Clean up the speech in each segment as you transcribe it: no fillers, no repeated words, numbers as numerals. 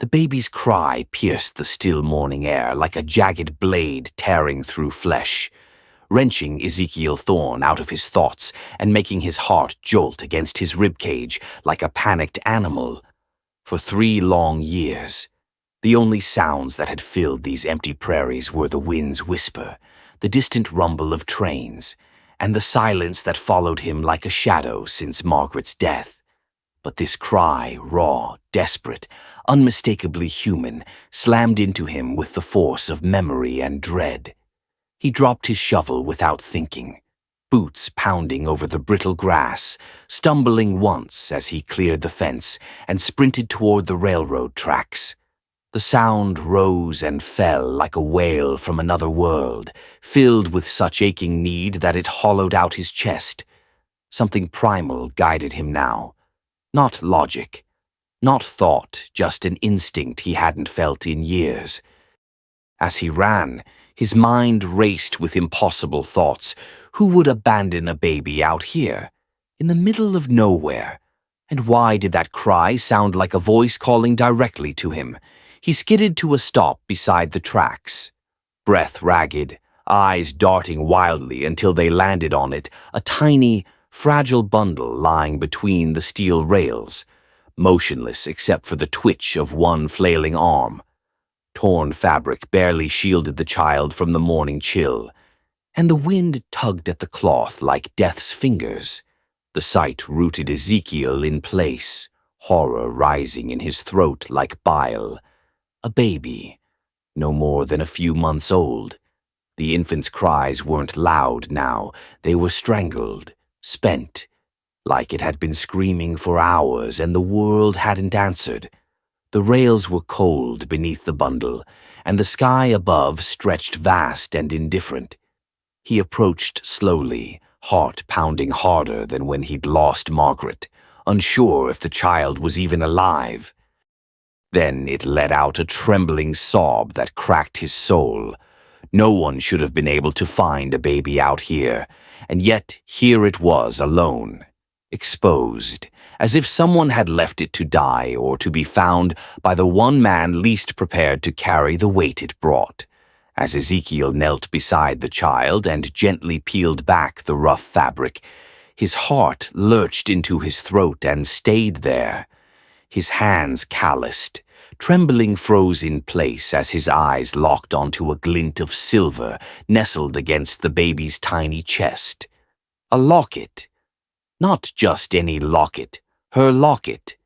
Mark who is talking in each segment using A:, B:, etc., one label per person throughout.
A: The baby's cry pierced the still morning air like a jagged blade tearing through flesh, wrenching Ezekiel Thorne out of his thoughts and making his heart jolt against his ribcage like a panicked animal. For 3 long years, the only sounds that had filled these empty prairies were the wind's whisper, the distant rumble of trains, and the silence that followed him like a shadow since Margaret's death. But this cry, raw, desperate, unmistakably human, slammed into him with the force of memory and dread. He dropped his shovel without thinking, boots pounding over the brittle grass, stumbling once as he cleared the fence and sprinted toward the railroad tracks. The sound rose and fell like a wail from another world, filled with such aching need that it hollowed out his chest. Something primal guided him now. Not logic, not thought, just an instinct he hadn't felt in years. As he ran, his mind raced with impossible thoughts. Who would abandon a baby out here, in the middle of nowhere? And why did that cry sound like a voice calling directly to him? He skidded to a stop beside the tracks, breath ragged, eyes darting wildly until they landed on it, a tiny, fragile bundle lying between the steel rails, motionless except for the twitch of one flailing arm. Torn fabric barely shielded the child from the morning chill, and the wind tugged at the cloth like death's fingers. The sight rooted Ezekiel in place, horror rising in his throat like bile. A baby, no more than a few months old. The infant's cries weren't loud now, they were strangled, spent, like it had been screaming for hours and the world hadn't answered. The rails were cold beneath the bundle, and the sky above stretched vast and indifferent. He approached slowly, heart pounding harder than when he'd lost Margaret, unsure if the child was even alive. Then it let out a trembling sob that cracked his soul. No one should have been able to find a baby out here, and yet here it was alone, exposed, as if someone had left it to die or to be found by the one man least prepared to carry the weight it brought. As Ezekiel knelt beside the child and gently peeled back the rough fabric, his heart lurched into his throat and stayed there. His hands calloused, trembling froze in place as his eyes locked onto a glint of silver nestled against the baby's tiny chest. A locket. Not just any locket, her locket.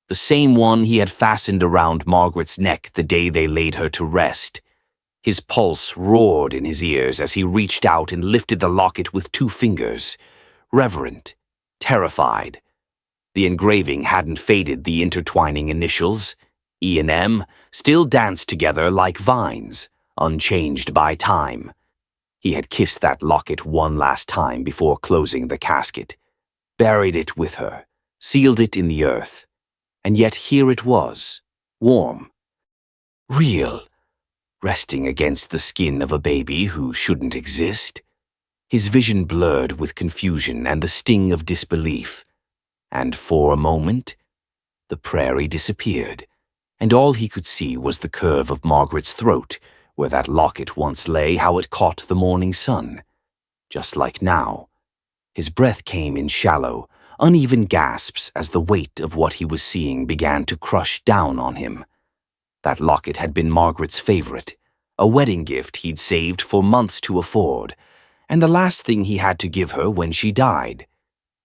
A: The same one he had fastened around Margaret's neck the day they laid her to rest. His pulse roared in his ears as he reached out and lifted the locket with 2 fingers, reverent, terrified. The engraving hadn't faded the intertwining initials. E and M still danced together like vines, unchanged by time. He had kissed that locket one last time before closing the casket, buried it with her, sealed it in the earth. And yet here it was, warm, real, resting against the skin of a baby who shouldn't exist. His vision blurred with confusion and the sting of disbelief. And for a moment, the prairie disappeared, and all he could see was the curve of Margaret's throat, where that locket once lay, how it caught the morning sun. Just like now. His breath came in shallow, uneven gasps as the weight of what he was seeing began to crush down on him. That locket had been Margaret's favorite, a wedding gift he'd saved for months to afford, and the last thing he had to give her when she died.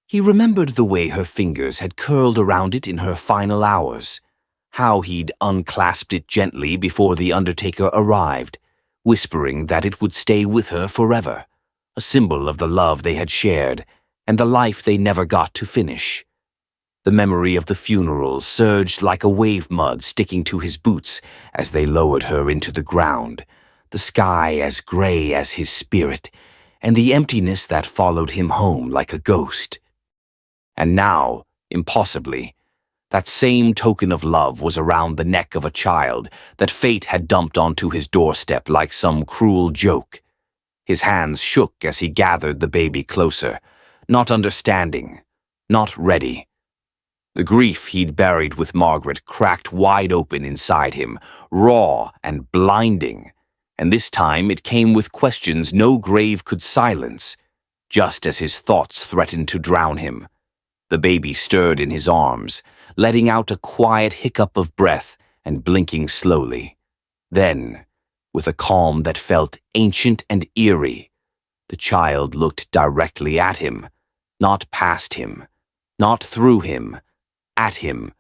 A: He remembered the way her fingers had curled around it in her final hours, how he'd unclasped it gently before the undertaker arrived, whispering that it would stay with her forever, a symbol of the love they had shared and the life they never got to finish. The memory of the funeral surged like a wave mud sticking to his boots as they lowered her into the ground, the sky as gray as his spirit, and the emptiness that followed him home like a ghost. And now, impossibly, that same token of love was around the neck of a child that fate had dumped onto his doorstep like some cruel joke. His hands shook as he gathered the baby closer, not understanding, not ready. The grief he'd buried with Margaret cracked wide open inside him, raw and blinding. And this time it came with questions no grave could silence, just as his thoughts threatened to drown him. The baby stirred in his arms, letting out a quiet hiccup of breath and blinking slowly. Then, with a calm that felt ancient and eerie, the child looked directly at him, not past him, not through him, at him,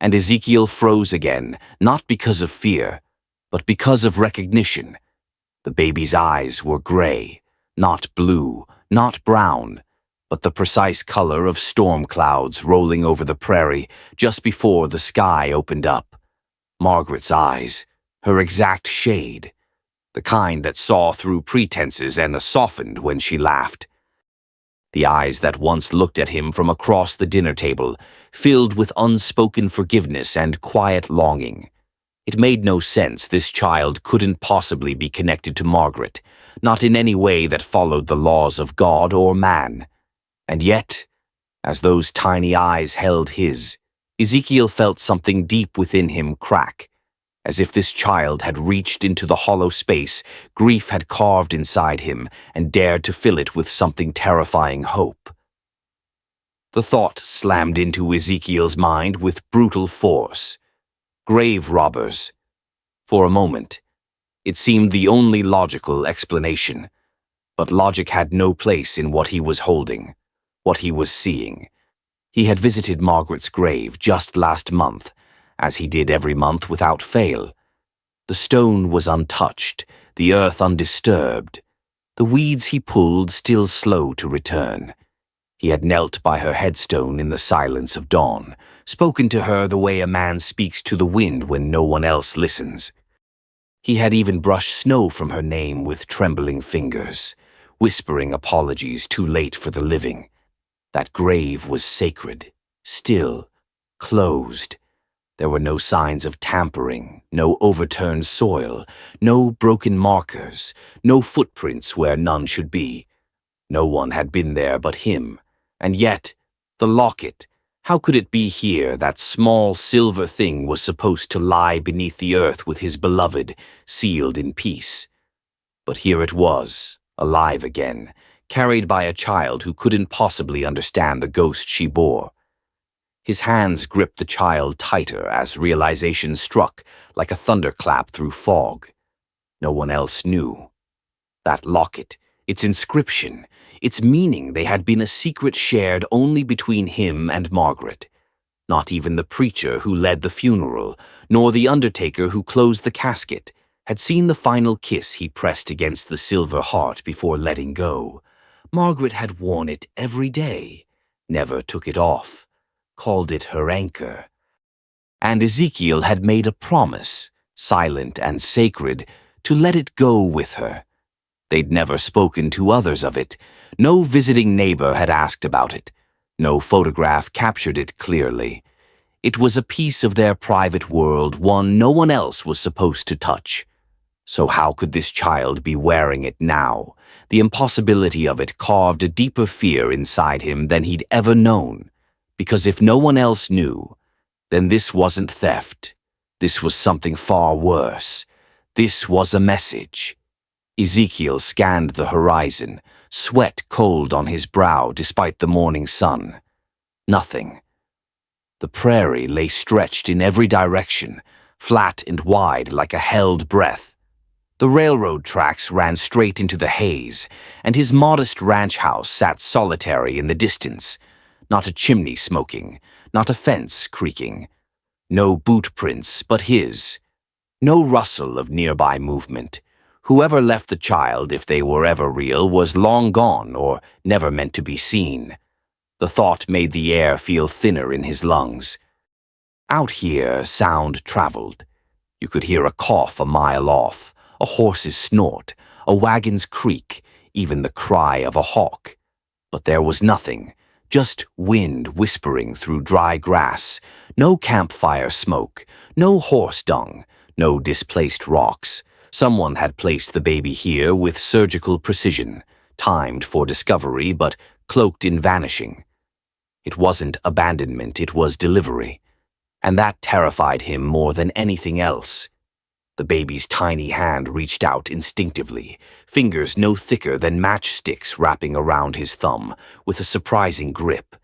A: and Ezekiel froze again, not because of fear, but because of recognition. The baby's eyes were gray, not blue, not brown, but the precise color of storm clouds rolling over the prairie just before the sky opened up. Margaret's eyes, her exact shade, the kind that saw through pretenses and softened when she laughed. The eyes that once looked at him from across the dinner table, filled with unspoken forgiveness and quiet longing. It made no sense this child couldn't possibly be connected to Margaret, not in any way that followed the laws of God or man. And yet, as those tiny eyes held his, Ezekiel felt something deep within him crack. As if this child had reached into the hollow space grief had carved inside him and dared to fill it with something terrifying hope. The thought slammed into Ezekiel's mind with brutal force. Grave robbers. For a moment, it seemed the only logical explanation, but logic had no place in what he was holding, what he was seeing. He had visited Margaret's grave just last month, as he did every month without fail. The stone was untouched, the earth undisturbed, the weeds he pulled still slow to return. He had knelt by her headstone in the silence of dawn, spoken to her the way a man speaks to the wind when no one else listens. He had even brushed snow from her name with trembling fingers, whispering apologies too late for the living. That grave was sacred, still, closed. There were no signs of tampering, no overturned soil, no broken markers, no footprints where none should be. No one had been there but him. And yet, the locket, how could it be here that small silver thing was supposed to lie beneath the earth with his beloved, sealed in peace? But here it was, alive again, carried by a child who couldn't possibly understand the ghost she bore. His hands gripped the child tighter as realization struck like a thunderclap through fog. No one else knew. That locket, its inscription, its meaning, they had been a secret shared only between him and Margaret. Not even the preacher who led the funeral, nor the undertaker who closed the casket, had seen the final kiss he pressed against the silver heart before letting go. Margaret had worn it every day, never took it off, called it her anchor. And Ezekiel had made a promise, silent and sacred, to let it go with her. They'd never spoken to others of it. No visiting neighbor had asked about it. No photograph captured it clearly. It was a piece of their private world, one no one else was supposed to touch. So how could this child be wearing it now? The impossibility of it carved a deeper fear inside him than he'd ever known. Because if no one else knew, then this wasn't theft. This was something far worse. This was a message. Ezekiel scanned the horizon, sweat cold on his brow despite the morning sun. Nothing. The prairie lay stretched in every direction, flat and wide like a held breath. The railroad tracks ran straight into the haze, and his modest ranch house sat solitary in the distance. Not a chimney smoking, not a fence creaking. No boot prints but his. No rustle of nearby movement. Whoever left the child, if they were ever real, was long gone or never meant to be seen. The thought made the air feel thinner in his lungs. Out here, sound traveled. You could hear a cough a mile off, a horse's snort, a wagon's creak, even the cry of a hawk. But there was nothing. Just wind whispering through dry grass, no campfire smoke, no horse dung, no displaced rocks. Someone had placed the baby here with surgical precision, timed for discovery but cloaked in vanishing. It wasn't abandonment, it was delivery. And that terrified him more than anything else. The baby's tiny hand reached out instinctively, fingers no thicker than matchsticks wrapping around his thumb, with a surprising grip.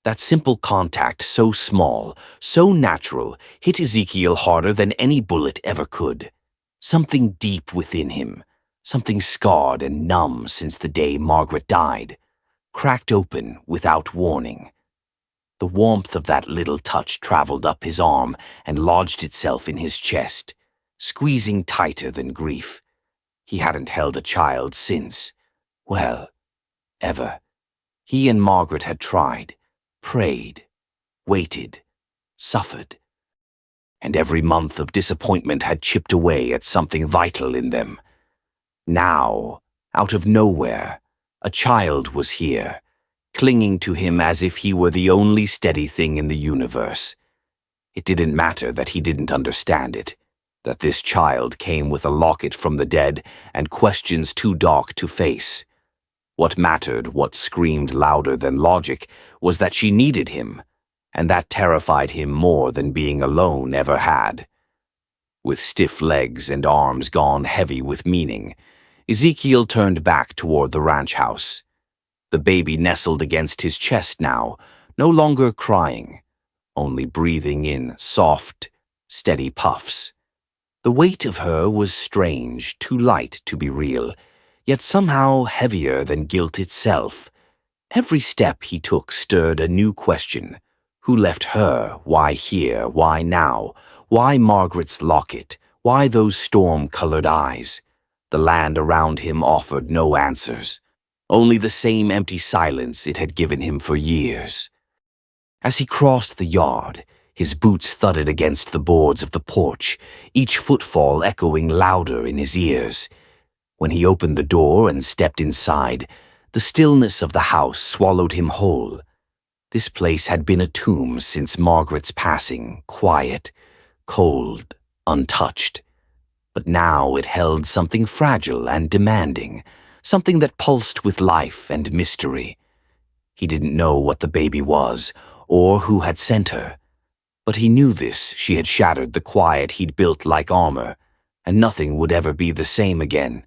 A: That simple contact, so small, so natural, hit Ezekiel harder than any bullet ever could. Something deep within him, something scarred and numb since the day Margaret died, cracked open without warning. The warmth of that little touch traveled up his arm and lodged itself in his chest, squeezing tighter than grief. He hadn't held a child since, well, ever. He and Margaret had tried, prayed, waited, suffered. And every month of disappointment had chipped away at something vital in them. Now, out of nowhere, a child was here, clinging to him as if he were the only steady thing in the universe. It didn't matter that he didn't understand it, that this child came with a locket from the dead and questions too dark to face. What mattered, what screamed louder than logic, was that she needed him, and that terrified him more than being alone ever had. With stiff legs and arms gone heavy with meaning, Ezekiel turned back toward the ranch house. The baby nestled against his chest now, no longer crying, only breathing in soft, steady puffs. The weight of her was strange, too light to be real, yet somehow heavier than guilt itself. Every step he took stirred a new question. Who left her? Why here? Why now? Why Margaret's locket? Why those storm-colored eyes? The land around him offered no answers, only the same empty silence it had given him for years. As he crossed the yard, his boots thudded against the boards of the porch, each footfall echoing louder in his ears. When he opened the door and stepped inside, the stillness of the house swallowed him whole. This place had been a tomb since Margaret's passing, quiet, cold, untouched. But now it held something fragile and demanding, something that pulsed with life and mystery. He didn't know what the baby was, or who had sent her. But he knew this: she had shattered the quiet he'd built like armor, and nothing would ever be the same again.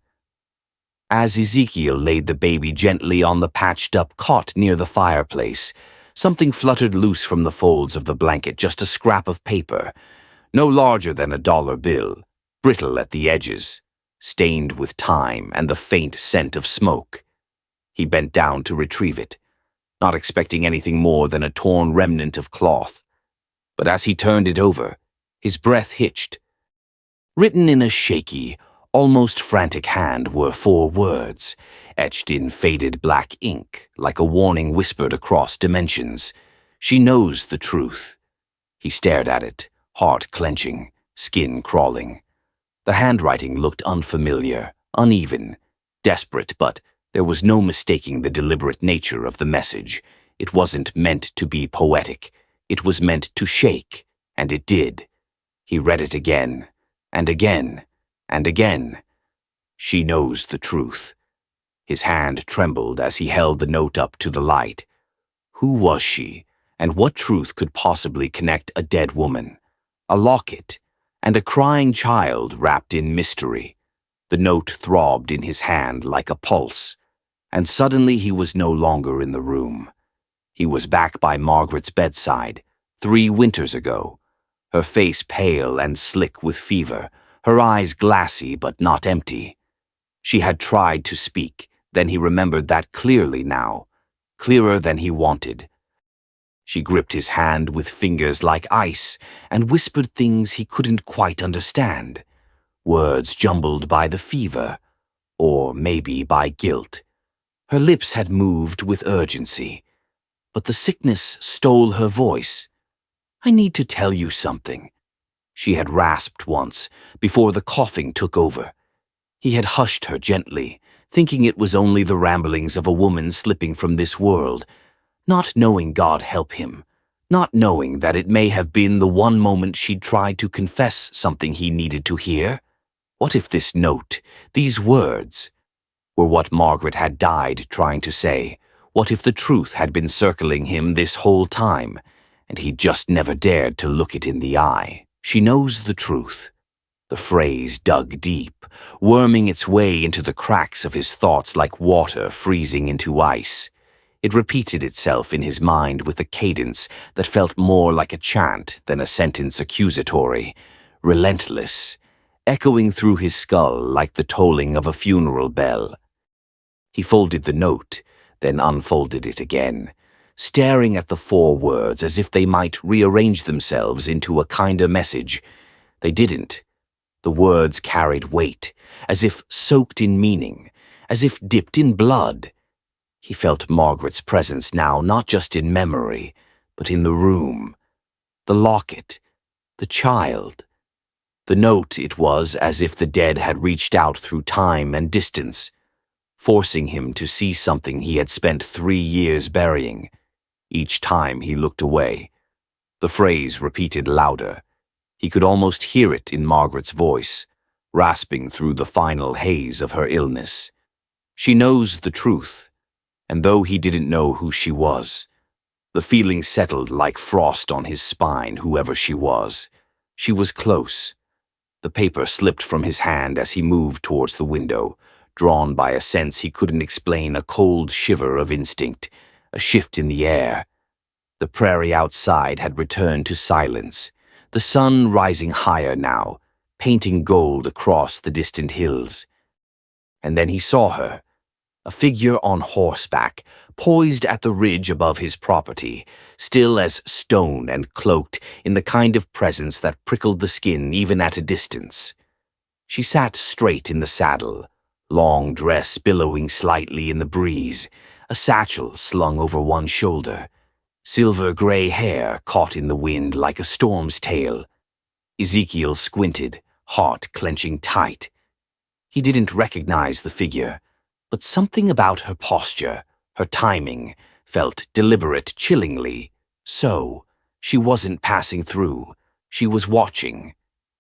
A: As Ezekiel laid the baby gently on the patched-up cot near the fireplace, something fluttered loose from the folds of the blanket, just a scrap of paper, no larger than a dollar bill, brittle at the edges, stained with time and the faint scent of smoke. He bent down to retrieve it, not expecting anything more than a torn remnant of cloth. But as he turned it over, his breath hitched. Written in a shaky, almost frantic hand were 4 words, etched in faded black ink, like a warning whispered across dimensions. She knows the truth. He stared at it, heart clenching, skin crawling. The handwriting looked unfamiliar, uneven, desperate, but there was no mistaking the deliberate nature of the message. It wasn't meant to be poetic. It was meant to shake, and it did. He read it again, and again, and again. She knows the truth. His hand trembled as he held the note up to the light. Who was she, and what truth could possibly connect a dead woman, a locket, and a crying child wrapped in mystery? The note throbbed in his hand like a pulse, and suddenly he was no longer in the room. He was back by Margaret's bedside, 3 winters ago, her face pale and slick with fever, her eyes glassy but not empty. She had tried to speak, then he remembered that clearly now, clearer than he wanted. She gripped his hand with fingers like ice and whispered things he couldn't quite understand, words jumbled by the fever, or maybe by guilt. Her lips had moved with urgency, but the sickness stole her voice. I need to tell you something, she had rasped once, before the coughing took over. He had hushed her gently, thinking it was only the ramblings of a woman slipping from this world, not knowing, God help him, not knowing that it may have been the one moment she'd tried to confess something he needed to hear. What if this note, these words, were what Margaret had died trying to say? What if the truth had been circling him this whole time, and he'd just never dared to look it in the eye? She knows the truth. The phrase dug deep, worming its way into the cracks of his thoughts like water freezing into ice. It repeated itself in his mind with a cadence that felt more like a chant than a sentence accusatory, relentless, echoing through his skull like the tolling of a funeral bell. He folded the note, then unfolded it again, staring at the 4 words as if they might rearrange themselves into a kinder message. They didn't. The words carried weight, as if soaked in meaning, as if dipped in blood. He felt Margaret's presence now, not just in memory, but in the room. The locket, the child. The note, it was as if the dead had reached out through time and distance, forcing him to see something he had spent 3 years burying. Each time he looked away, the phrase repeated louder. He could almost hear it in Margaret's voice, rasping through the final haze of her illness. She knows the truth, and though he didn't know who she was, the feeling settled like frost on his spine, whoever she was. She was close. The paper slipped from his hand as he moved towards the window, drawn by a sense he couldn't explain, a cold shiver of instinct, a shift in the air. The prairie outside had returned to silence, the sun rising higher now, painting gold across the distant hills. And then he saw her, a figure on horseback, poised at the ridge above his property, still as stone and cloaked in the kind of presence that prickled the skin even at a distance. She sat straight in the saddle, long dress billowing slightly in the breeze, a satchel slung over one shoulder, silver-gray hair caught in the wind like a storm's tail. Ezekiel squinted, heart clenching tight. He didn't recognize the figure, but something about her posture, her timing, felt deliberate chillingly. So, she wasn't passing through. She was watching,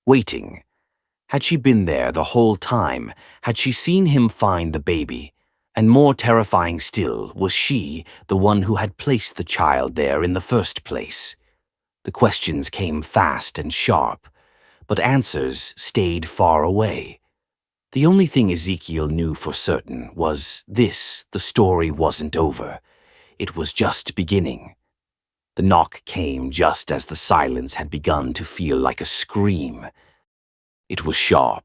A: waiting. Had she been there the whole time? Had she seen him find the baby? And more terrifying still, was she the one who had placed the child there in the first place? The questions came fast and sharp, but answers stayed far away. The only thing Ezekiel knew for certain was this: the story wasn't over. It was just beginning. The knock came just as the silence had begun to feel like a scream. It was sharp,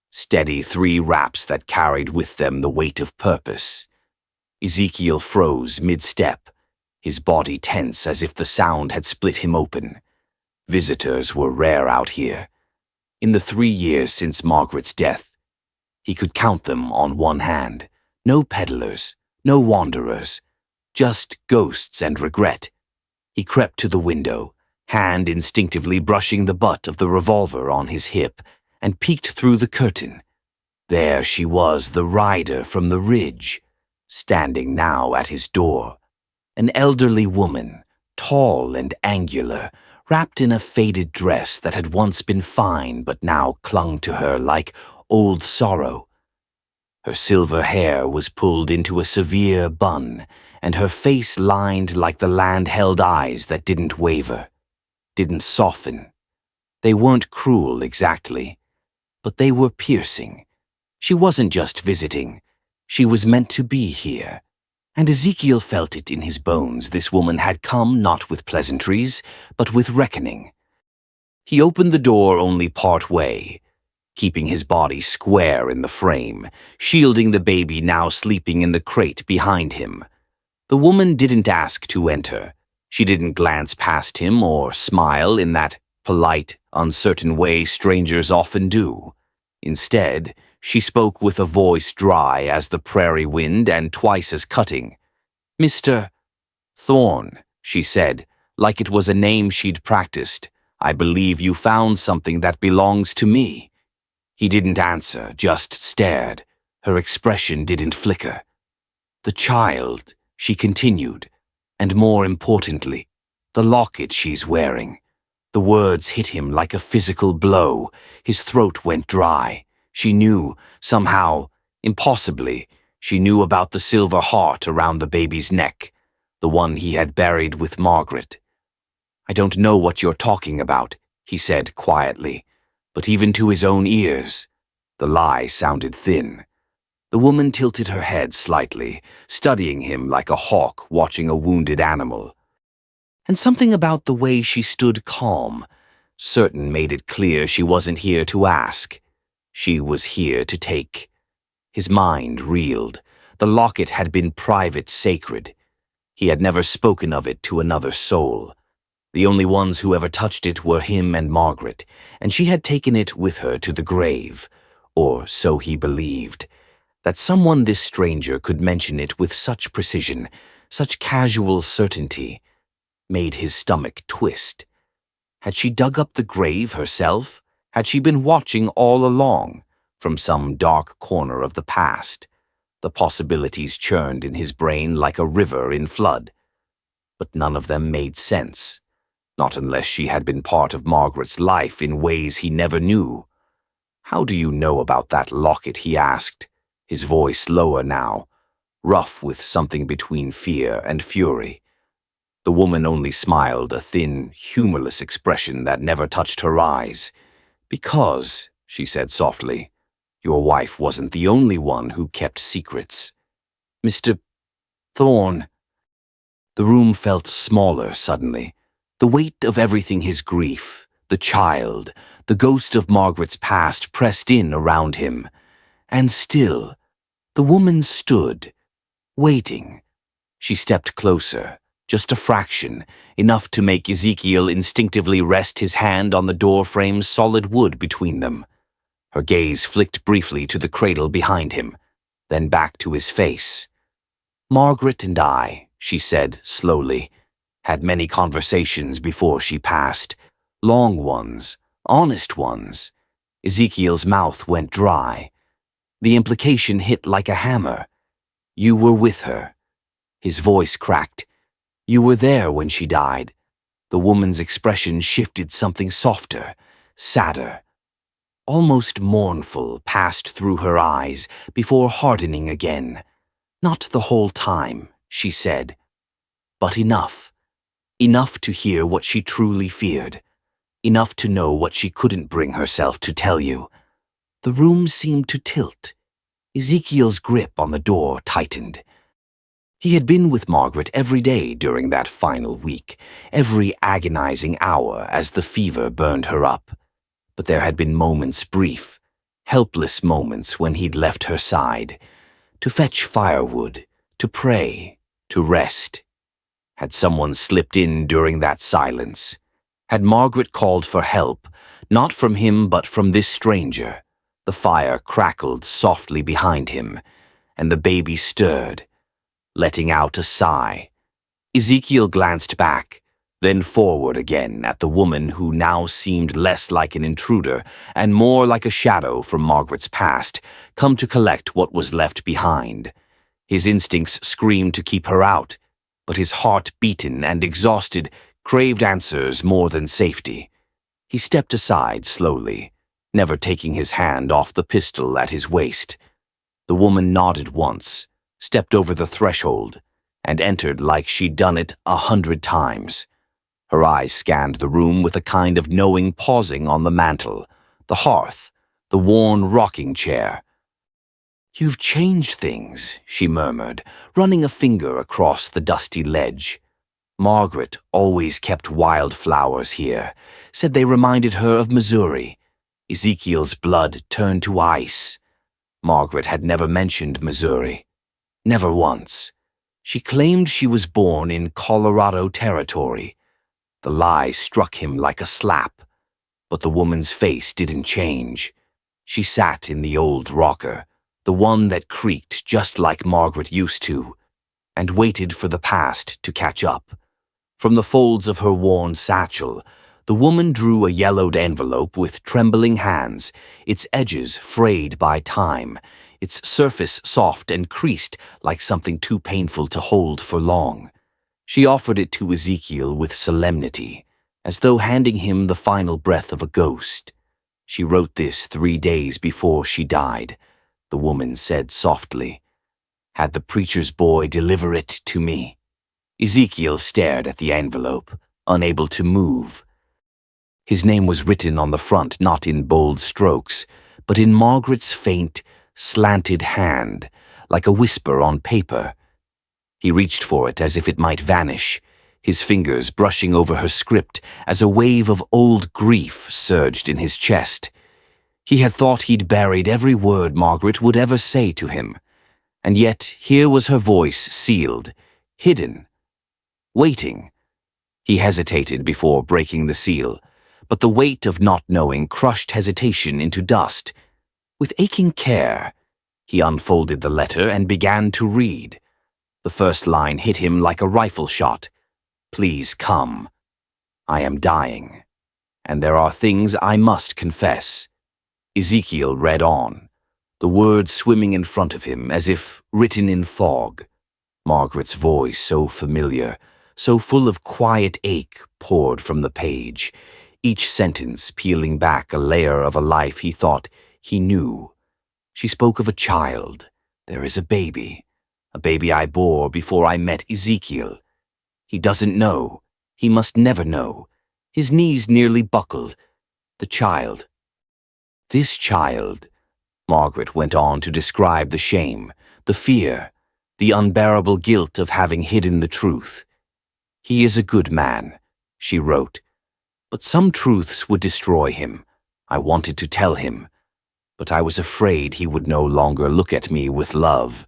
A: steady 3 raps that carried with them the weight of purpose. Ezekiel froze mid-step, his body tense as if the sound had split him open. Visitors were rare out here. In the 3 years since Margaret's death, he could count them on one hand. No peddlers, no wanderers, just ghosts and regret. He crept to the window, hand instinctively brushing the butt of the revolver on his hip, and peeked through the curtain. There she was, the rider from the ridge, standing now at his door. An elderly woman, tall and angular, wrapped in a faded dress that had once been fine but now clung to her like old sorrow. Her silver hair was pulled into a severe bun, and her face lined like the land-held eyes that didn't waver, didn't soften. They weren't cruel exactly, but they were piercing. She wasn't just visiting. She was meant to be here. And Ezekiel felt it in his bones. This woman had come not with pleasantries, but with reckoning. He opened the door only part way, keeping his body square in the frame, shielding the baby now sleeping in the crate behind him. The woman didn't ask to enter. She didn't glance past him or smile in that polite, uncertain way strangers often do. Instead, she spoke with a voice dry as the prairie wind and twice as cutting. "Mr. Thorne," she said, like it was a name she'd practiced. "I believe you found something that belongs to me." He didn't answer, just stared. Her expression didn't flicker. "The child," she continued, "and more importantly, the locket she's wearing." The words hit him like a physical blow. His throat went dry. She knew, somehow, impossibly, She knew about the silver heart around the baby's neck, the one he had buried with Margaret. "I don't know what you're talking about," he said quietly, but even to his own ears, the lie sounded thin. The woman tilted her head slightly, studying him like a hawk watching a wounded animal. And something about the way she stood calm, certain, made it clear she wasn't here to ask. She was here to take. His mind reeled. The locket had been private, sacred. He had never spoken of it to another soul. The only ones who ever touched it were him and Margaret, and she had taken it with her to the grave, or so he believed. That someone this stranger could mention it with such precision, such casual certainty, made his stomach twist. Had she dug up the grave herself? Had she been watching all along, from some dark corner of the past? The possibilities churned in his brain like a river in flood. But none of them made sense, not unless she had been part of Margaret's life in ways he never knew. "How do you know about that locket?" he asked, his voice lower now, rough with something between fear and fury. The woman only smiled, a thin, humorless expression that never touched her eyes. "Because," she said softly, "your wife wasn't the only one who kept secrets. Mr. Thorne." The room felt smaller suddenly. The weight of everything, his grief, the child, the ghost of Margaret's past pressed in around him. And still, the woman stood, waiting. She stepped closer, just a fraction, enough to make Ezekiel instinctively rest his hand on the doorframe's solid wood between them. Her gaze flicked briefly to the cradle behind him, then back to his face. "Margaret and I," she said slowly, "had many conversations before she passed. Long ones, honest ones." Ezekiel's mouth went dry. The implication hit like a hammer. "You were with her." His voice cracked. "You were there when she died." The woman's expression shifted, something softer, sadder. Almost mournful passed through her eyes before hardening again. "Not the whole time," she said, "but enough. Enough to hear what she truly feared. Enough to know what she couldn't bring herself to tell you." The room seemed to tilt. Ezekiel's grip on the door tightened. He had been with Margaret every day during that final week, every agonizing hour as the fever burned her up. But there had been moments, brief, helpless moments when he'd left her side, to fetch firewood, to pray, to rest. Had someone slipped in during that silence? Had Margaret called for help, not from him but from this stranger? The fire crackled softly behind him, and the baby stirred, letting out a sigh. Ezekiel glanced back, then forward again at the woman who now seemed less like an intruder and more like a shadow from Margaret's past, come to collect what was left behind. His instincts screamed to keep her out, but his heart, beaten and exhausted, craved answers more than safety. He stepped aside slowly, never taking his hand off the pistol at his waist. The woman nodded once, stepped over the threshold, and entered like she'd done it 100 times. Her eyes scanned the room with a kind of knowing pausing on the mantel, the hearth, the worn rocking chair. "You've changed things," she murmured, running a finger across the dusty ledge. "Margaret always kept wildflowers here, said they reminded her of Missouri." Ezekiel's blood turned to ice. Margaret had never mentioned Missouri. Never once. She claimed she was born in Colorado territory. The lie struck him like a slap, but the woman's face didn't change. She sat in the old rocker, the one that creaked just like Margaret used to, and waited for the past to catch up. From the folds of her worn satchel, the woman drew a yellowed envelope with trembling hands, its edges frayed by time, its surface soft and creased like something too painful to hold for long. She offered it to Ezekiel with solemnity, as though handing him the final breath of a ghost. "She wrote this 3 days before she died," the woman said softly. Had the preacher's boy deliver it to me. Ezekiel stared at the envelope, unable to move. His name was written on the front, not in bold strokes, but in Margaret's faint, slanted hand, like a whisper on paper. He reached for it as if it might vanish, his fingers brushing over her script as a wave of old grief surged in his chest. He had thought he'd buried every word Margaret would ever say to him, and yet here was her voice sealed, hidden, waiting. He hesitated before breaking the seal, but the weight of not knowing crushed hesitation into dust. With aching care, he unfolded the letter and began to read. The first line hit him like a rifle shot. Please come. I am dying, and there are things I must confess. Ezekiel read on, the words swimming in front of him as if written in fog. Margaret's voice, so familiar, so full of quiet ache, poured from the page, each sentence peeling back a layer of a life he thought he knew. She spoke of a child. There is a baby I bore before I met Ezekiel. He doesn't know. He must never know. His knees nearly buckled. The child. This child, Margaret went on to describe the shame, the fear, the unbearable guilt of having hidden the truth. He is a good man, she wrote, but some truths would destroy him. I wanted to tell him, but I was afraid he would no longer look at me with love.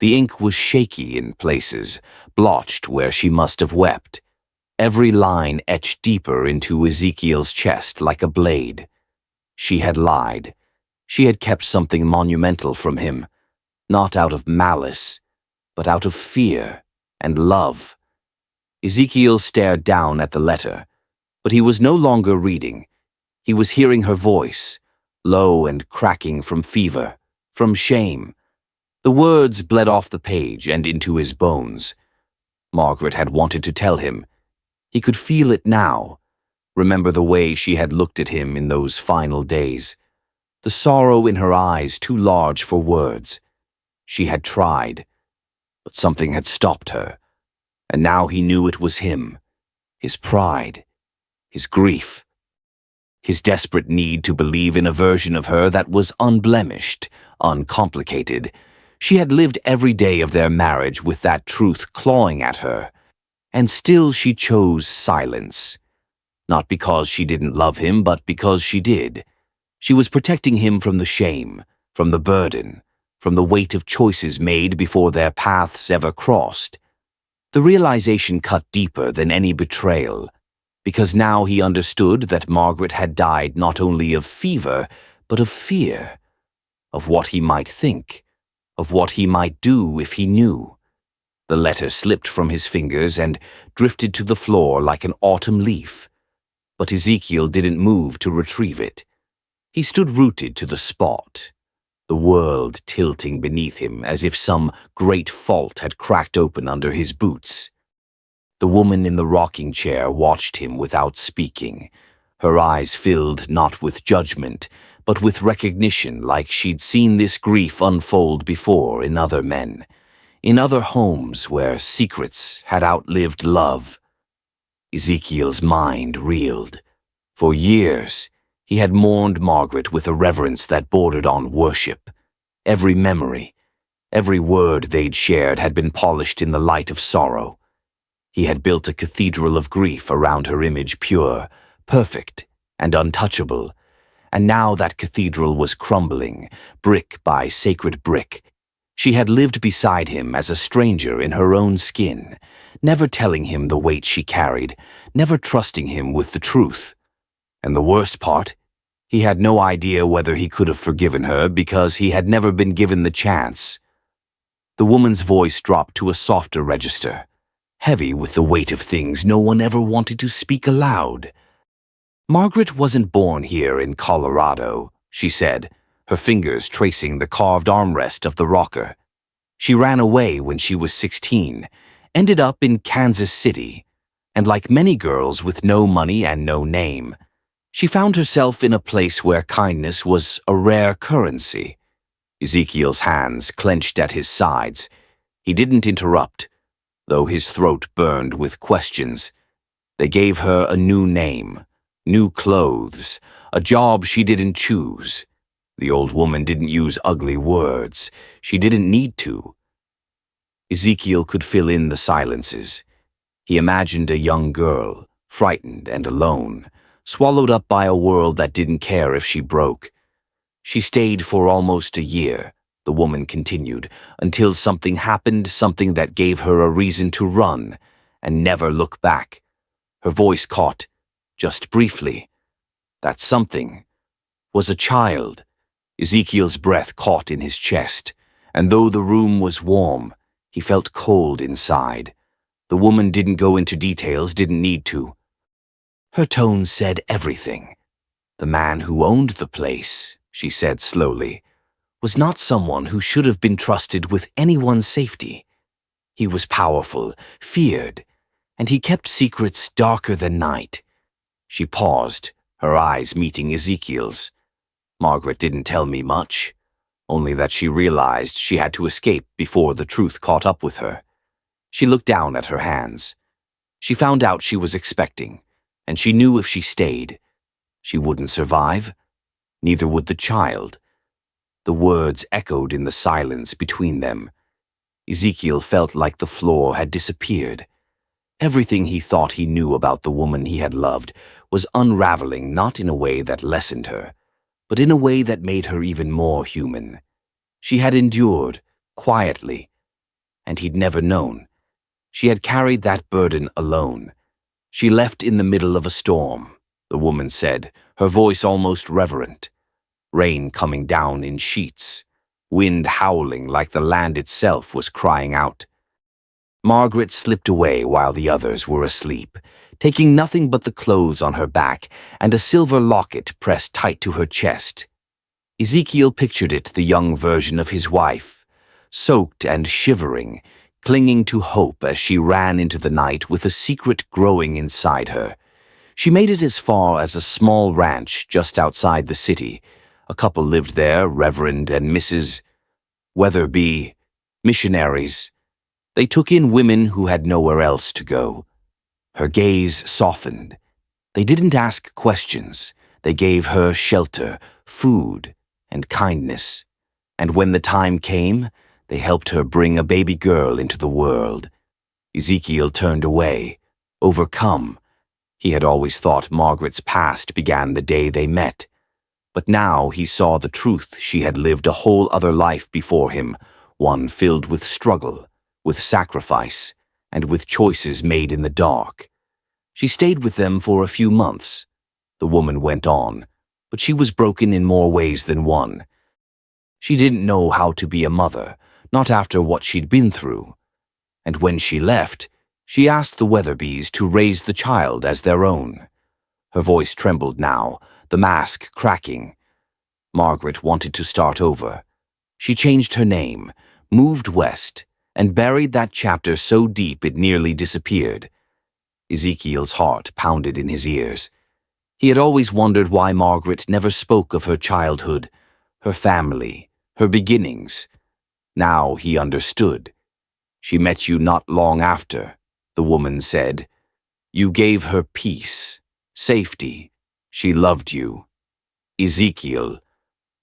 A: The ink was shaky in places, blotched where she must have wept. Every line etched deeper into Ezekiel's chest like a blade. She had lied. She had kept something monumental from him, not out of malice, but out of fear and love. Ezekiel stared down at the letter, but he was no longer reading. He was hearing her voice, low and cracking from fever, from shame. The words bled off the page and into his bones. Margaret had wanted to tell him. He could feel it now. Remember the way she had looked at him in those final days. The sorrow in her eyes too large for words. She had tried, but something had stopped her. And now he knew it was him, his pride, his grief, his desperate need to believe in a version of her that was unblemished, uncomplicated. She had lived every day of their marriage with that truth clawing at her, and still she chose silence. Not because she didn't love him, but because she did. She was protecting him from the shame, from the burden, from the weight of choices made before their paths ever crossed. The realization cut deeper than any betrayal, because now he understood that Margaret had died not only of fever, but of fear, of what he might think, of what he might do if he knew. The letter slipped from his fingers and drifted to the floor like an autumn leaf, but Ezekiel didn't move to retrieve it. He stood rooted to the spot, the world tilting beneath him as if some great fault had cracked open under his boots. The woman in the rocking chair watched him without speaking, her eyes filled not with judgment, but with recognition, like she'd seen this grief unfold before in other men, in other homes where secrets had outlived love. Ezekiel's mind reeled. For years, he had mourned Margaret with a reverence that bordered on worship. Every memory, every word they'd shared had been polished in the light of sorrow. He had built a cathedral of grief around her image, pure, perfect, and untouchable. And now that cathedral was crumbling, brick by sacred brick. She had lived beside him as a stranger in her own skin, never telling him the weight she carried, never trusting him with the truth. And the worst part, he had no idea whether he could have forgiven her because he had never been given the chance. The woman's voice dropped to a softer register, heavy with the weight of things no one ever wanted to speak aloud. Margaret wasn't born here in Colorado, she said, her fingers tracing the carved armrest of the rocker. She ran away when she was 16, ended up in Kansas City, and like many girls with no money and no name, she found herself in a place where kindness was a rare currency. Ezekiel's hands clenched at his sides, He didn't interrupt, though his throat burned with questions. They gave her a new name, new clothes, a job she didn't choose. The old woman didn't use ugly words. She didn't need to. Ezekiel could fill in the silences. He imagined a young girl, frightened and alone, swallowed up by a world that didn't care if she broke. She stayed for almost a year, the woman continued, until something happened, something that gave her a reason to run and never look back. Her voice caught, just briefly. That something was a child. Ezekiel's breath caught in his chest, and though the room was warm, he felt cold inside. The woman didn't go into details, didn't need to. Her tone said everything. The man who owned the place, she said slowly, was not someone who should have been trusted with anyone's safety. He was powerful, feared, and he kept secrets darker than night. She paused, her eyes meeting Ezekiel's. Margaret didn't tell me much, only that she realized she had to escape before the truth caught up with her. She looked down at her hands. She found out she was expecting, and she knew if she stayed, she wouldn't survive. Neither would the child. The words echoed in the silence between them. Ezekiel felt like the floor had disappeared. Everything he thought he knew about the woman he had loved was unraveling, not in a way that lessened her, but in a way that made her even more human. She had endured, quietly, and he'd never known. She had carried that burden alone. She left in the middle of a storm, the woman said, her voice almost reverent. Rain coming down in sheets, wind howling like the land itself was crying out. Margaret slipped away while the others were asleep, taking nothing but the clothes on her back and a silver locket pressed tight to her chest. Ezekiel pictured it, the young version of his wife, soaked and shivering, clinging to hope as she ran into the night with a secret growing inside her. She made it as far as a small ranch just outside the city. A couple lived there, Reverend and Mrs. Weatherby, missionaries. They took in women who had nowhere else to go. Her gaze softened. They didn't ask questions. They gave her shelter, food, and kindness. And when the time came, they helped her bring a baby girl into the world. Ezekiel turned away, overcome. He had always thought Margaret's past began the day they met. But now he saw the truth. She had lived a whole other life before him, one filled with struggle, with sacrifice, and with choices made in the dark. She stayed with them for a few months. The woman went on, but she was broken in more ways than one. She didn't know how to be a mother, not after what she'd been through. And when she left, she asked the Weatherbys to raise the child as their own. Her voice trembled now, the mask cracking. Margaret wanted to start over. She changed her name, moved west, and buried that chapter so deep it nearly disappeared. Ezekiel's heart pounded in his ears. He had always wondered why Margaret never spoke of her childhood, her family, her beginnings. Now he understood. She met you not long after, the woman said. You gave her peace, safety. She loved you. Ezekiel,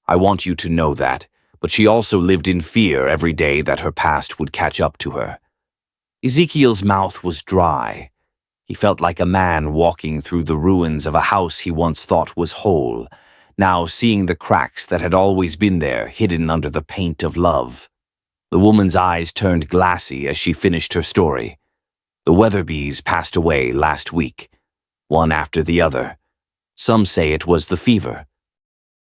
A: I want you to know that, but she also lived in fear every day that her past would catch up to her. Ezekiel's mouth was dry. He felt like a man walking through the ruins of a house he once thought was whole, now seeing the cracks that had always been there, hidden under the paint of love. The woman's eyes turned glassy as she finished her story. The Weatherbys passed away last week, one after the other. Some say it was the fever.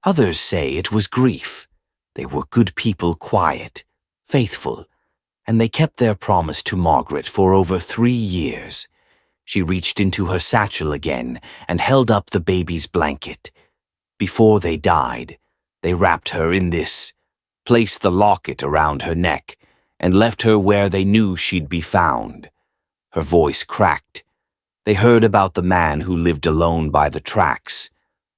A: Others say it was grief. They were good people, quiet, faithful, and they kept their promise to Margaret for over 3 years. She reached into her satchel again and held up the baby's blanket. Before they died, they wrapped her in this, placed the locket around her neck, and left her where they knew she'd be found. Her voice cracked. They heard about the man who lived alone by the tracks,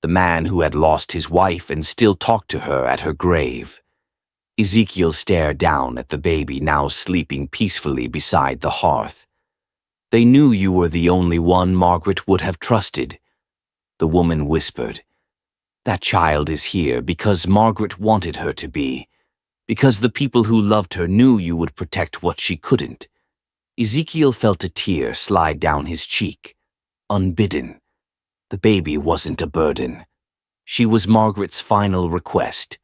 A: the man who had lost his wife and still talked to her at her grave. Ezekiel stared down at the baby now sleeping peacefully beside the hearth. They knew you were the only one Margaret would have trusted. The woman whispered, "That child is here because Margaret wanted her to be, because the people who loved her knew you would protect what she couldn't." Ezekiel felt a tear slide down his cheek, unbidden. The baby wasn't a burden. She was Margaret's final request.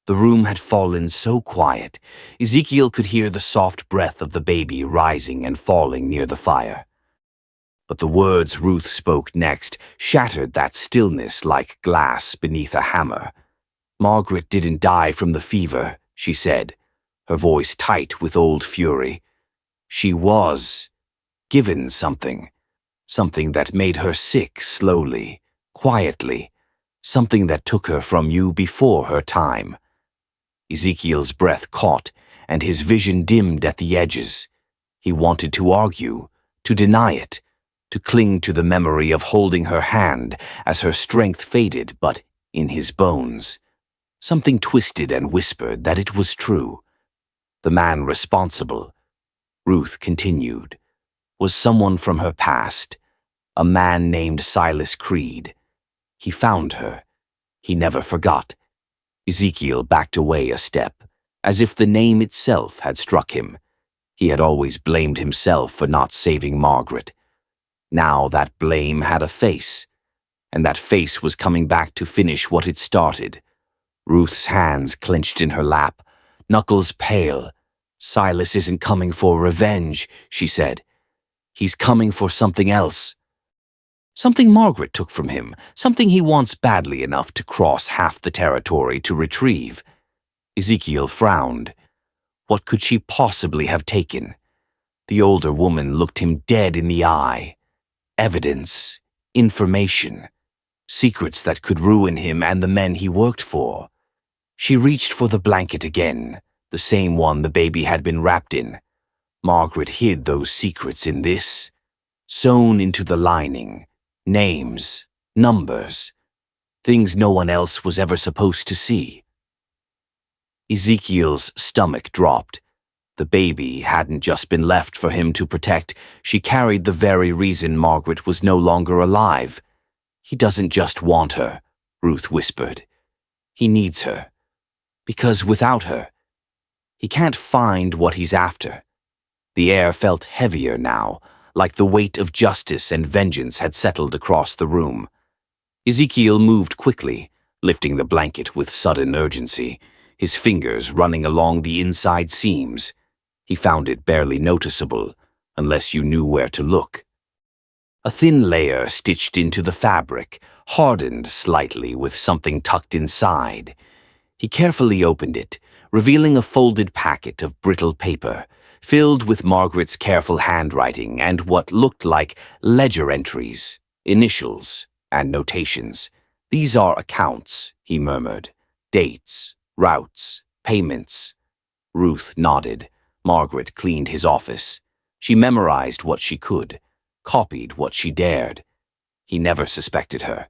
A: The room had fallen so quiet, Ezekiel could hear the soft breath of the baby rising and falling near the fire. But the words Ruth spoke next shattered that stillness like glass beneath a hammer. "Margaret didn't die from the fever," she said, her voice tight with old fury. "She was given something that made her sick slowly, quietly, something that took her from you before her time." Ezekiel's breath caught, and his vision dimmed at the edges. He wanted to argue, to deny it, to cling to the memory of holding her hand as her strength faded, but in his bones, something twisted and whispered that it was true. The man responsible, Ruth continued, was someone from her past, a man named Silas Creed. He found her. He never forgot. Ezekiel backed away a step, as if the name itself had struck him. He had always blamed himself for not saving Margaret. Now that blame had a face, and that face was coming back to finish what it started. Ruth's hands clenched in her lap, knuckles pale. "Silas isn't coming for revenge," she said. "He's coming for something else. Something Margaret took from him, something he wants badly enough to cross half the territory to retrieve." Ezekiel frowned. What could she possibly have taken? The older woman looked him dead in the eye. Evidence, information, secrets that could ruin him and the men he worked for. She reached for the blanket again, the same one the baby had been wrapped in. Margaret hid those secrets in this, sewn into the lining. Names, numbers, things no one else was ever supposed to see. Ezekiel's stomach dropped. The baby hadn't just been left for him to protect. She carried the very reason Margaret was no longer alive. "He doesn't just want her," Ruth whispered. "He needs her. Because without her, he can't find what he's after." The air felt heavier now, like the weight of justice and vengeance had settled across the room. Ezekiel moved quickly, lifting the blanket with sudden urgency, his fingers running along the inside seams. He found it barely noticeable, unless you knew where to look. A thin layer stitched into the fabric, hardened slightly with something tucked inside. He carefully opened it, revealing a folded packet of brittle paper, filled with Margaret's careful handwriting and what looked like ledger entries, initials, and notations. "These are accounts," he murmured. "Dates, routes, payments." Ruth nodded. Margaret cleaned his office. She memorized what she could, copied what she dared. He never suspected her.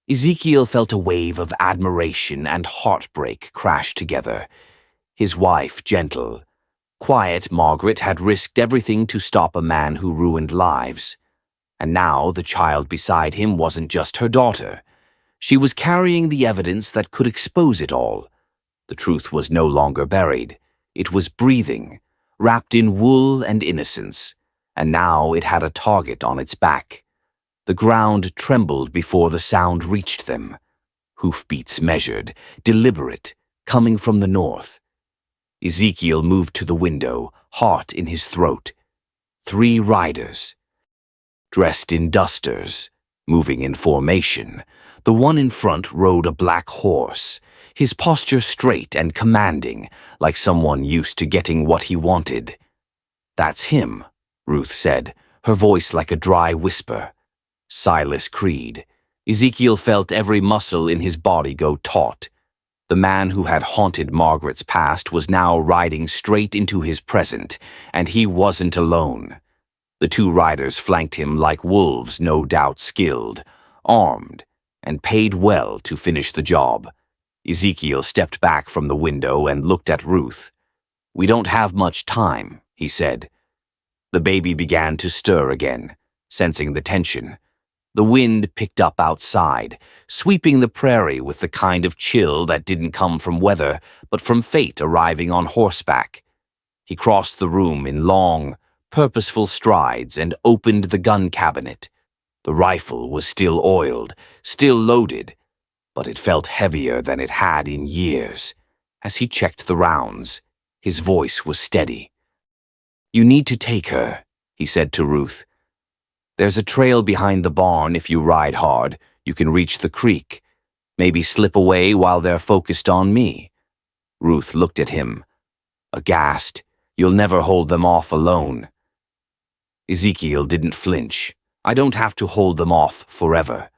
A: Ezekiel felt a wave of admiration and heartbreak crash together. His wife, gentle, quiet Margaret, had risked everything to stop a man who ruined lives. And now the child beside him wasn't just her daughter. She was carrying the evidence that could expose it all. The truth was no longer buried. It was breathing, wrapped in wool and innocence, and now it had a target on its back. The ground trembled before the sound reached them. Hoofbeats measured, deliberate, coming from the north. Ezekiel moved to the window, heart in his throat. 3 riders, dressed in dusters, moving in formation. The one in front rode a black horse, his posture straight and commanding, like someone used to getting what he wanted. "That's him," Ruth said, her voice like a dry whisper. Silas Creed. Ezekiel felt every muscle in his body go taut. The man who had haunted Margaret's past was now riding straight into his present, and he wasn't alone. The 2 riders flanked him like wolves, no doubt skilled, armed, and paid well to finish the job. Ezekiel stepped back from the window and looked at Ruth. "We don't have much time," he said. The baby began to stir again, sensing the tension. The wind picked up outside, sweeping the prairie with the kind of chill that didn't come from weather, but from fate arriving on horseback. He crossed the room in long, purposeful strides and opened the gun cabinet. The rifle was still oiled, still loaded, but it felt heavier than it had in years. As he checked the rounds, his voice was steady. "You need to take her," he said to Ruth. "There's a trail behind the barn. If you ride hard, you can reach the creek. Maybe slip away while they're focused on me." Ruth looked at him, aghast. "You'll never hold them off alone." Ezekiel didn't flinch. "I don't have to hold them off forever.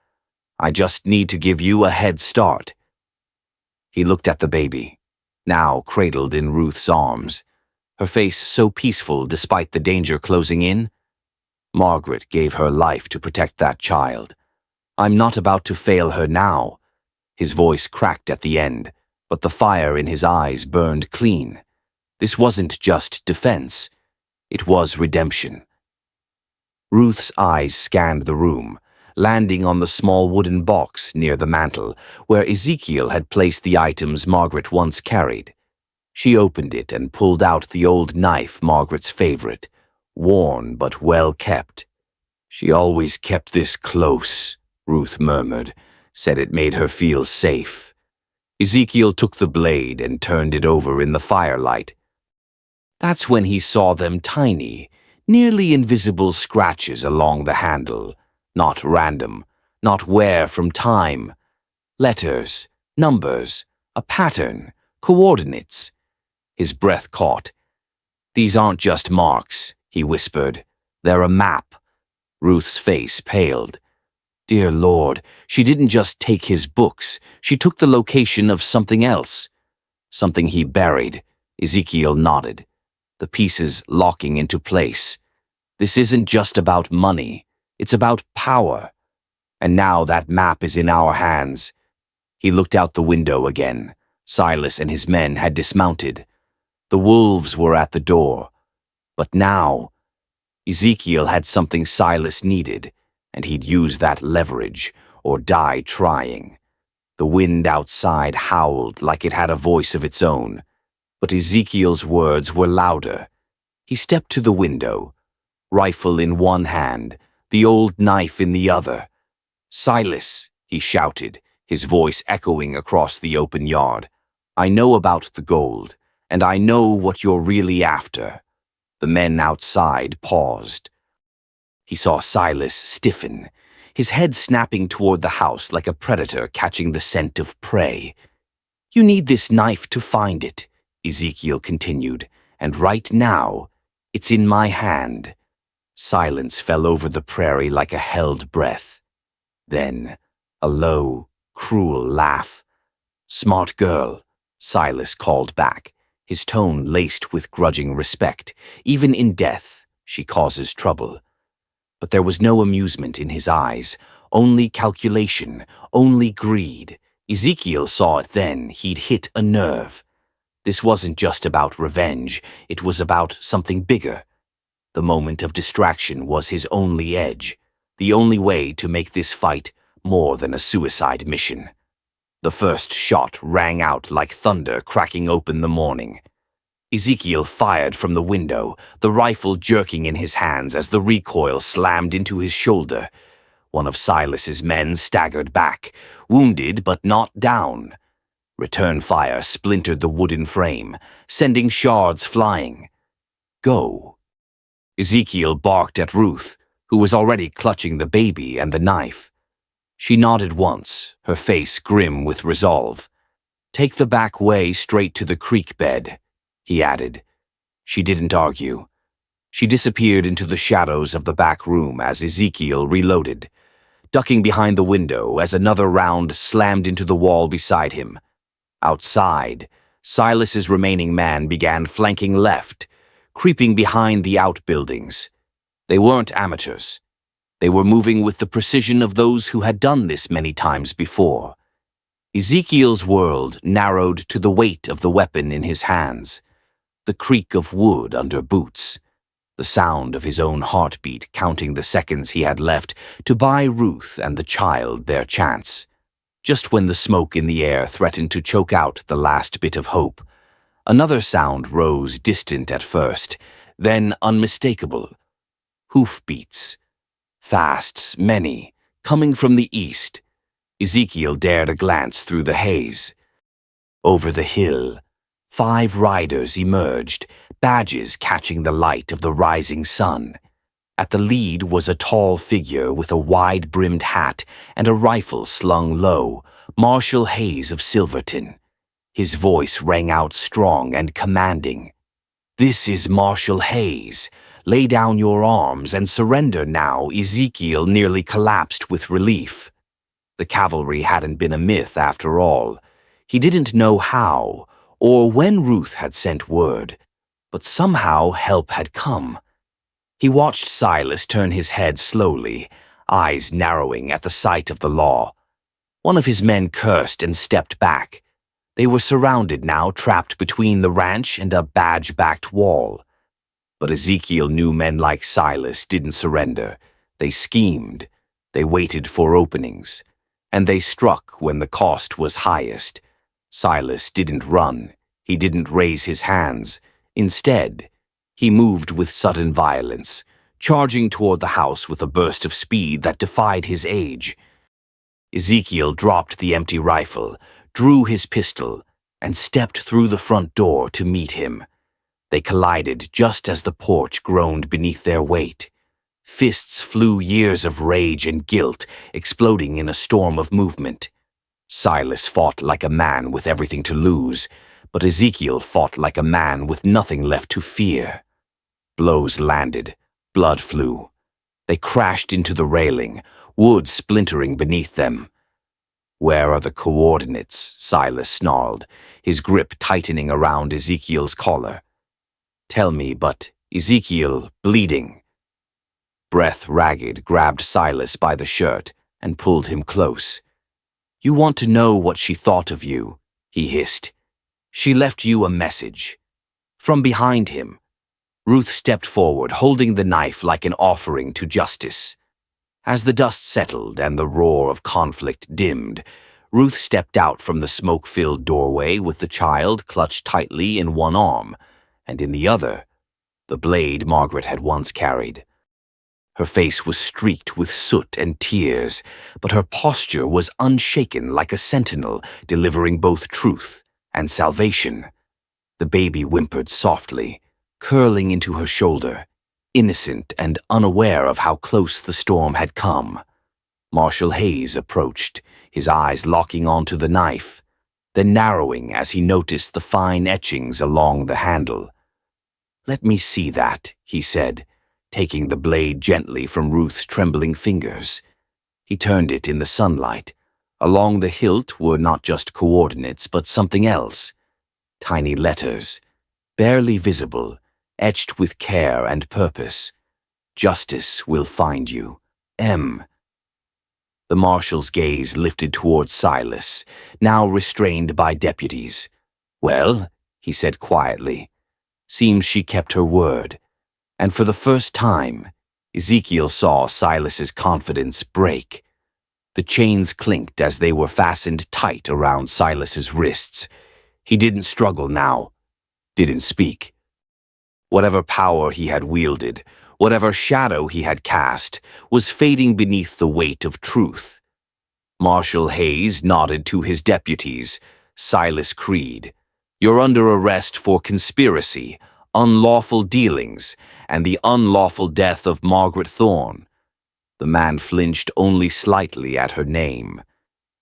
A: I just need to give you a head start." He looked at the baby, now cradled in Ruth's arms, her face so peaceful despite the danger closing in. Margaret gave her life to protect that child. "I'm not about to fail her now." His voice cracked at the end, but the fire in his eyes burned clean. This wasn't just defense. It was redemption. Ruth's eyes scanned the room, landing on the small wooden box near the mantel, where Ezekiel had placed the items Margaret once carried. She opened it and pulled out the old knife, Margaret's favorite, worn but well kept. "She always kept this close," Ruth murmured, said it made her feel safe. Ezekiel took the blade and turned it over in the firelight. That's when he saw them tiny, nearly invisible scratches along the handle, not random, not wear from time. Letters, numbers, a pattern, coordinates. His breath caught. "These aren't just marks," he whispered. "They're a map." Ruth's face paled. Dear Lord, she didn't just take his books. She took the location of something else. Something he buried. Ezekiel nodded, the pieces locking into place. This isn't just about money. It's about power. And now that map is in our hands. He looked out the window again. Silas and his men had dismounted. The wolves were at the door. But now, Ezekiel had something Silas needed, and he'd use that leverage or die trying. The wind outside howled like it had a voice of its own, but Ezekiel's words were louder. He stepped to the window, rifle in one hand, the old knife in the other. "Silas," he shouted, his voice echoing across the open yard. "I know about the gold, and I know what you're really after." The men outside paused. He saw Silas stiffen, his head snapping toward the house like a predator catching the scent of prey. "You need this knife to find it," Ezekiel continued, "and right now, it's in my hand." Silence fell over the prairie like a held breath. Then, a low, cruel laugh. "Smart girl," Silas called back, his tone laced with grudging respect. "Even in death, she causes trouble." But there was no amusement in his eyes, only calculation, only greed. Ezekiel saw it then. He'd hit a nerve. This wasn't just about revenge, it was about something bigger. The moment of distraction was his only edge, the only way to make this fight more than a suicide mission. The first shot rang out like thunder cracking open the morning. Ezekiel fired from the window, the rifle jerking in his hands as the recoil slammed into his shoulder. One of Silas's men staggered back, wounded but not down. Return fire splintered the wooden frame, sending shards flying. "Go." Ezekiel barked at Ruth, who was already clutching the baby and the knife. She nodded once, her face grim with resolve. "Take the back way straight to the creek bed," he added. She didn't argue. She disappeared into the shadows of the back room as Ezekiel reloaded, ducking behind the window as another round slammed into the wall beside him. Outside, Silas's remaining man began flanking left, creeping behind the outbuildings. They weren't amateurs. They were moving with the precision of those who had done this many times before. Ezekiel's world narrowed to the weight of the weapon in his hands, the creak of wood under boots, the sound of his own heartbeat counting the seconds he had left to buy Ruth and the child their chance. Just when the smoke in the air threatened to choke out the last bit of hope, another sound rose, distant at first, then unmistakable. Hoofbeats. Fast, many, coming from the east. Ezekiel dared a glance through the haze. Over the hill, 5 riders emerged, badges catching the light of the rising sun. At the lead was a tall figure with a wide-brimmed hat and a rifle slung low, Marshal Hayes of Silverton. His voice rang out strong and commanding. "This is Marshal Hayes. Lay down your arms and surrender now." Ezekiel nearly collapsed with relief. The cavalry hadn't been a myth after all. He didn't know how, or when Ruth had sent word, but somehow help had come. He watched Silas turn his head slowly, eyes narrowing at the sight of the law. One of his men cursed and stepped back. They were surrounded now, trapped between the ranch and a badge-backed wall. But Ezekiel knew men like Silas didn't surrender. They schemed. They waited for openings. And they struck when the cost was highest. Silas didn't run. He didn't raise his hands. Instead, he moved with sudden violence, charging toward the house with a burst of speed that defied his age. Ezekiel dropped the empty rifle, drew his pistol, and stepped through the front door to meet him. They collided just as the porch groaned beneath their weight. Fists flew, years of rage and guilt, exploding in a storm of movement. Silas fought like a man with everything to lose, but Ezekiel fought like a man with nothing left to fear. Blows landed, blood flew. They crashed into the railing, wood splintering beneath them. "Where are the coordinates?" Silas snarled, his grip tightening around Ezekiel's collar. "Tell me," but Ezekiel, bleeding. Breath ragged, grabbed Silas by the shirt and pulled him close. "You want to know what she thought of you," he hissed. "She left you a message." From behind him, Ruth stepped forward, holding the knife like an offering to justice. As the dust settled and the roar of conflict dimmed, Ruth stepped out from the smoke-filled doorway with the child clutched tightly in one arm, and in the other, the blade Margaret had once carried. Her face was streaked with soot and tears, but her posture was unshaken like a sentinel delivering both truth and salvation. The baby whimpered softly, curling into her shoulder, innocent and unaware of how close the storm had come. Marshal Hayes approached, his eyes locking onto the knife, then narrowing as he noticed the fine etchings along the handle. "Let me see that," he said, taking the blade gently from Ruth's trembling fingers. He turned it in the sunlight. Along the hilt were not just coordinates, but something else. Tiny letters, barely visible, etched with care and purpose. "Justice will find you. M." The marshal's gaze lifted towards Silas, now restrained by deputies. "Well," he said quietly, "seems she kept her word." And for the first time, Ezekiel saw Silas's confidence break. The chains clinked as they were fastened tight around Silas's wrists. He didn't struggle now, didn't speak. Whatever power he had wielded, whatever shadow he had cast, was fading beneath the weight of truth. Marshal Hayes nodded to his deputies. "Silas Creed, you're under arrest for conspiracy, unlawful dealings, and the unlawful death of Margaret Thorne." The man flinched only slightly at her name.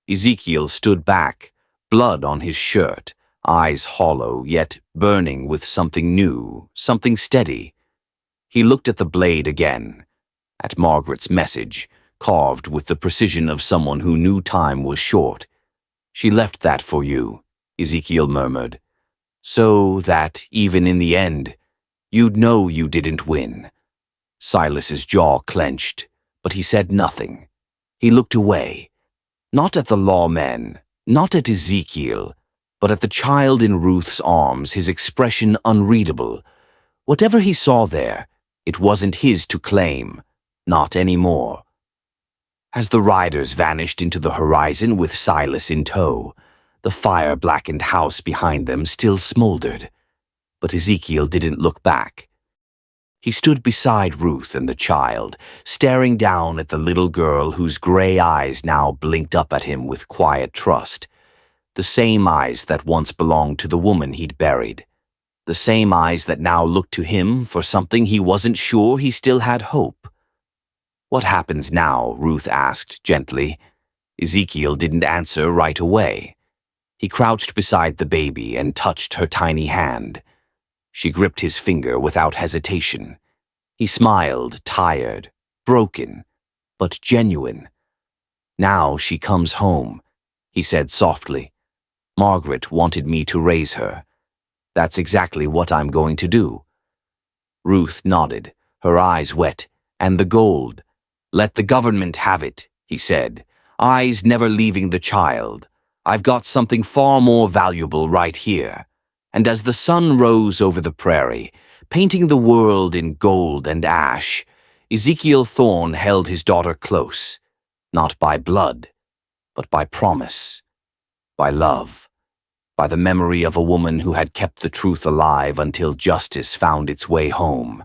A: Ezekiel stood back, blood on his shirt, eyes hollow yet burning with something new, something steady. He looked at the blade again, at Margaret's message, carved with the precision of someone who knew time was short. "She left that for you," Ezekiel murmured, "so that, even in the end, you'd know you didn't win." Silas's jaw clenched, but he said nothing. He looked away, not at the lawmen, Not at Ezekiel, but at the child in Ruth's arms, his expression unreadable. Whatever he saw there, it wasn't his to claim, not anymore. As the riders vanished into the horizon with Silas in tow, the fire-blackened house behind them still smoldered. But Ezekiel didn't look back. He stood beside Ruth and the child, staring down at the little girl whose gray eyes now blinked up at him with quiet trust. The same eyes that once belonged to the woman he'd buried. The same eyes that now looked to him for something he wasn't sure he still had hope. "What happens now?" Ruth asked gently. Ezekiel didn't answer right away. He crouched beside the baby and touched her tiny hand. She gripped his finger without hesitation. He smiled, tired, broken, but genuine. "Now she comes home," he said softly. "Margaret wanted me to raise her. That's exactly what I'm going to do." Ruth nodded, her eyes wet. "And the gold? Let the government have it," he said, eyes never leaving the child. "I've got something far more valuable right here." And as the sun rose over the prairie, painting the world in gold and ash, Ezekiel Thorne held his daughter close, not by blood, but by promise, by love, by the memory of a woman who had kept the truth alive until justice found its way home.